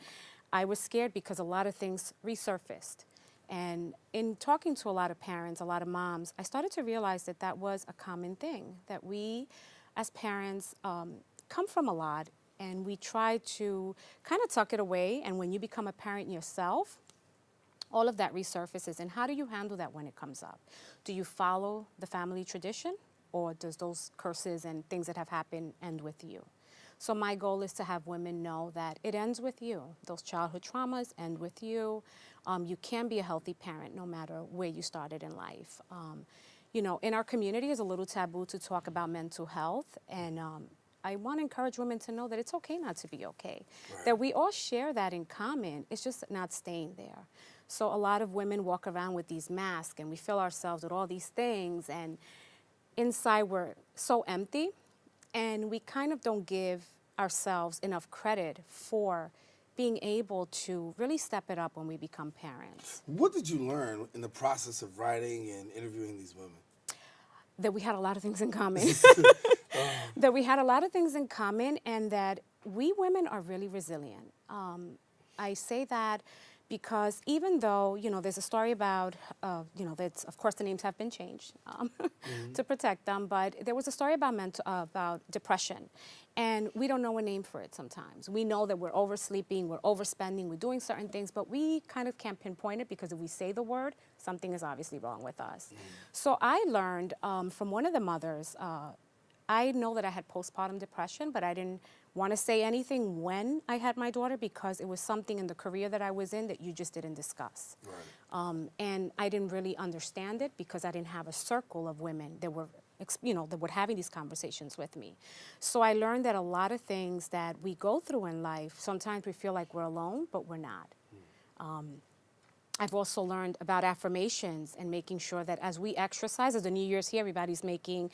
I was scared because a lot of things resurfaced. And in talking to a lot of parents, a lot of moms, I started to realize that that was a common thing, that we, as parents, come from a lot, and we try to kind of tuck it away, and when you become a parent yourself, all of that resurfaces. And how do you handle that when it comes up? Do you follow the family tradition, or does those curses and things that have happened end with you? So my goal is to have women know that it ends with you. Those childhood traumas end with you. You can be a healthy parent no matter where you started in life. In our community, it's a little taboo to talk about mental health, and I want to encourage women to know that it's okay not to be okay, that we all share that in common. It's just not staying there. So a lot of women walk around with these masks, and we fill ourselves with all these things, and inside we're so empty, and we kind of don't give ourselves enough credit for being able to really step it up when we become parents. What did you learn in the process of writing and interviewing these women? That we had a lot of things in common. That we had a lot of things in common, and that we women are really resilient. I say that because even though, there's a story about, that's, of course, the names have been changed to protect them, but there was a story about depression, and we don't know a name for it sometimes. We know that we're oversleeping, we're overspending, we're doing certain things, but we kind of can't pinpoint it because if we say the word, something is obviously wrong with us. So I learned from one of the mothers, I know that I had postpartum depression, but I didn't want to say anything when I had my daughter because it was something in the career that I was in that you just didn't discuss. Right. And I didn't really understand it because I didn't have a circle of women that were, that were having these conversations with me. So I learned that a lot of things that we go through in life, sometimes we feel like we're alone, but we're not. I've also learned about affirmations and making sure that as we exercise, as the New Year's here, everybody's making,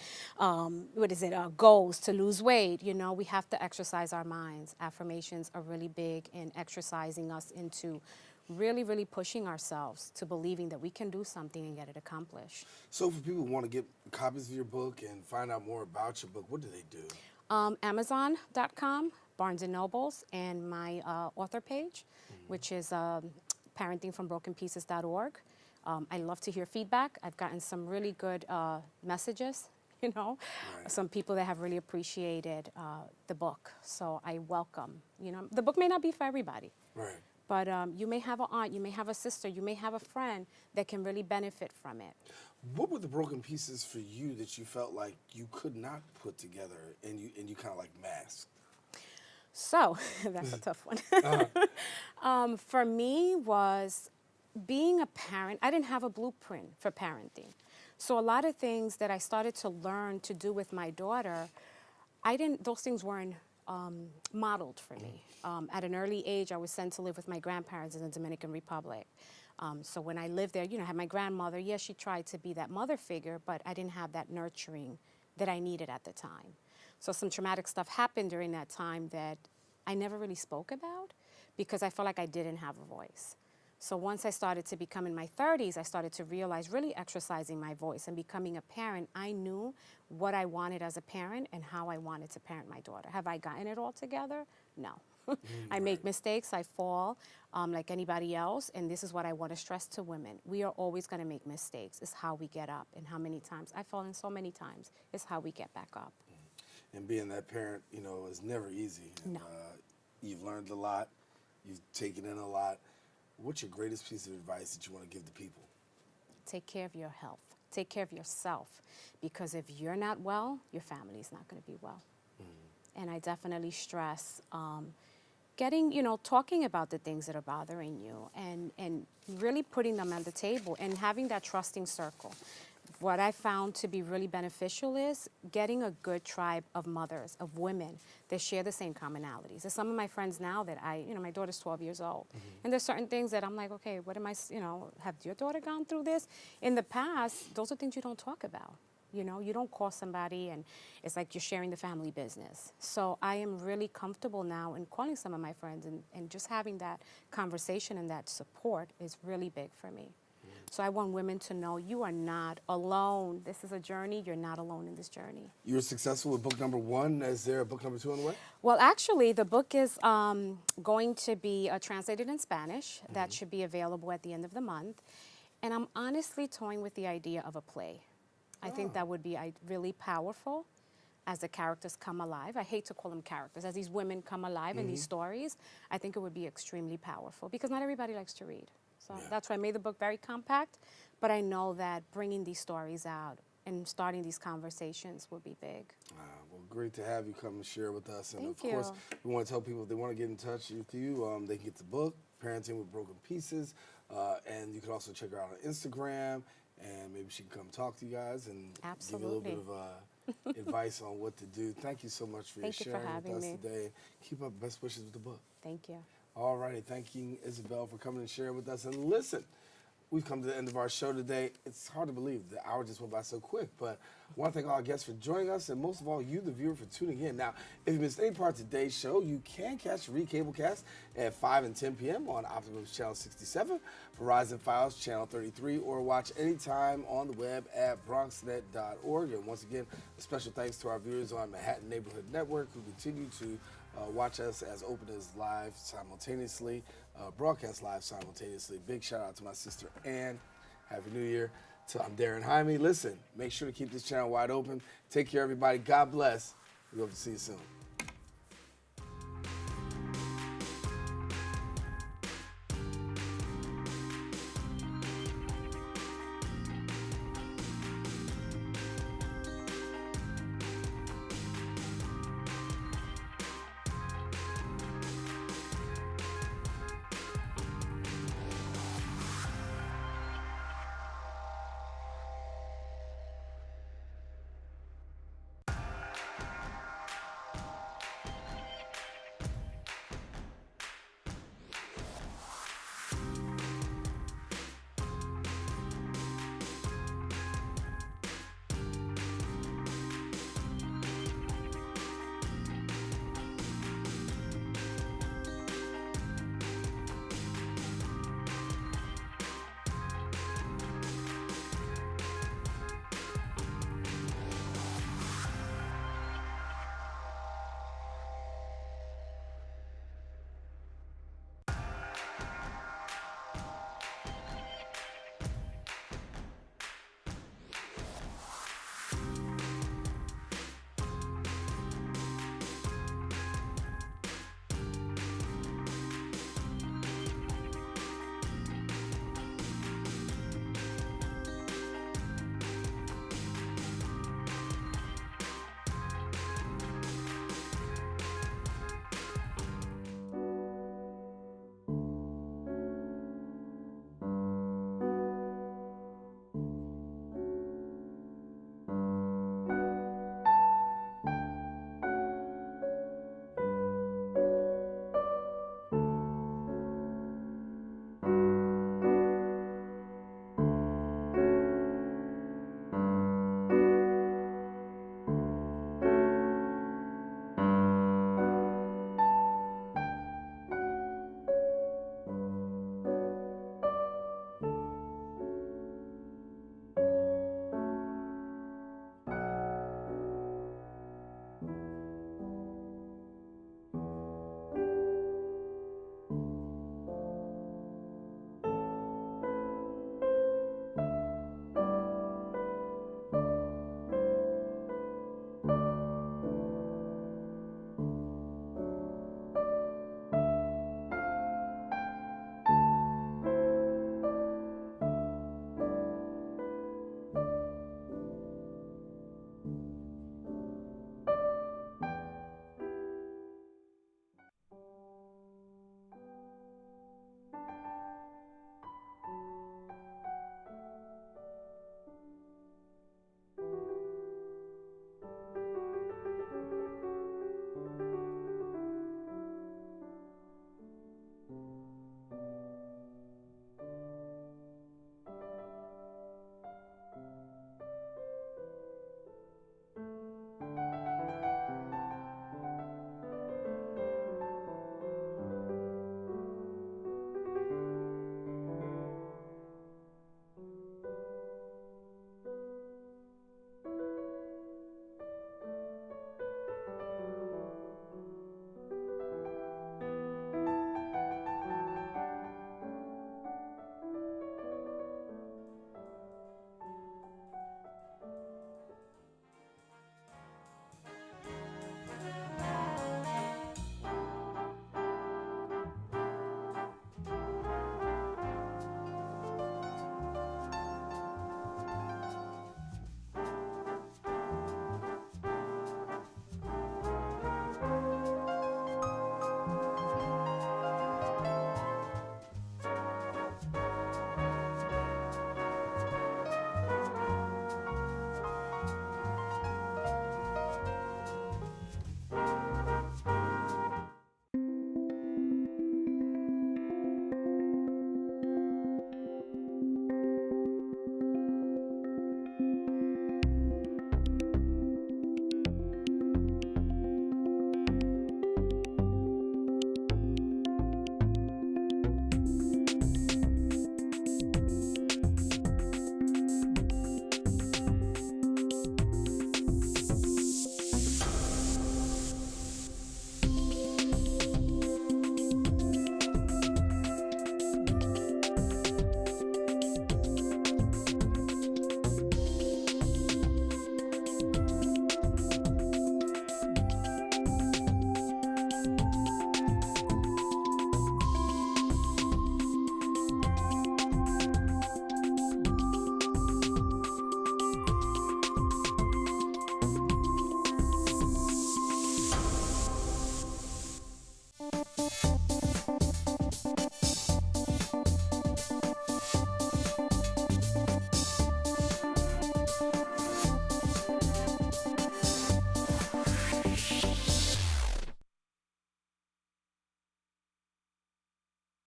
goals to lose weight. We have to exercise our minds. Affirmations are really big in exercising us into really, really pushing ourselves to believing that we can do something and get it accomplished. So for people who want to get copies of your book and find out more about your book, what do they do? Amazon.com, Barnes & Nobles, and my author page, which is parentingfrombrokenpieces.org. I love to hear feedback. I've gotten some really good messages, some people that have really appreciated the book. So I welcome, the book may not be for everybody. Right. But you may have an aunt, you may have a sister, you may have a friend that can really benefit from it. What were the broken pieces for you that you felt like you could not put together and you kind of like masked? So, that's a tough one. For me was being a parent, I didn't have a blueprint for parenting. So a lot of things that I started to learn to do with my daughter, those things weren't modeled for me. At an early age, I was sent to live with my grandparents in the Dominican Republic. So when I lived there, I had my grandmother. Yes, she tried to be that mother figure, but I didn't have that nurturing that I needed at the time. So some traumatic stuff happened during that time that I never really spoke about because I felt like I didn't have a voice. So once I started to become in my 30s, I started to realize really exercising my voice and becoming a parent, I knew what I wanted as a parent and how I wanted to parent my daughter. Have I gotten it all together? No. I make mistakes, I fall like anybody else, and this is what I want to stress to women. We are always going to make mistakes. It's how we get up and how many times. I've fallen so many times. It's how we get back up. And being that parent, you know, is never easy. And, no. You've learned a lot. You've taken in a lot. What's your greatest piece of advice that you want to give the people? Take care of your health. Take care of yourself. Because if you're not well, your family's not going to be well. And I definitely stress talking about the things that are bothering you and really putting them on the table and having that trusting circle. What I found to be really beneficial is getting a good tribe of mothers, of women that share the same commonalities. There's some of my friends now that my daughter's 12 years old. And there's certain things that I'm like, okay, what am I, have your daughter gone through this? In the past, those are things you don't talk about. You know, you don't call somebody and it's like you're sharing the family business. So I am really comfortable now in calling some of my friends and just having that conversation and that support is really big for me. So I want women to know you are not alone. This is a journey. You're not alone in this journey. You were successful with book number 1. Is there a book number 2 on the way? Well, actually, the book is going to be translated in Spanish. That should be available at the end of the month. And I'm honestly toying with the idea of a play. I think that would be really powerful as the characters come alive. I hate to call them characters. As these women come alive in these stories, I think it would be extremely powerful because not everybody likes to read. So that's why I made the book very compact, but I know that bringing these stories out and starting these conversations will be big. Well, great to have you come and share with us. And Thank of course, we want to tell people if they want to get in touch with you, they can get the book, Parenting with Broken Pieces, and you can also check her out on Instagram, and maybe she can come talk to you guys and give you a little bit of advice on what to do. Thank you so much for your sharing with us today. Keep up best wishes with the book. Thank you. All righty. Thank you, Isabel, for coming and sharing with us. And listen, we've come to the end of our show today. It's hard to believe the hour just went by so quick, but I want to thank all our guests for joining us, and most of all, you, the viewer, for tuning in. Now, if you missed any part of today's show, you can catch Recablecast at 5 and 10 p.m. on Optimum's Channel 67, Verizon Files Channel 33, or watch anytime on the web at bronxnet.org. And once again, a special thanks to our viewers on Manhattan Neighborhood Network who continue to watch us as Open is live simultaneously, broadcast live simultaneously. Big shout out to my sister Ann. Happy New Year. I'm Daren Jaime. Listen, make sure to keep this channel wide open. Take care, everybody. God bless. We hope to see you soon.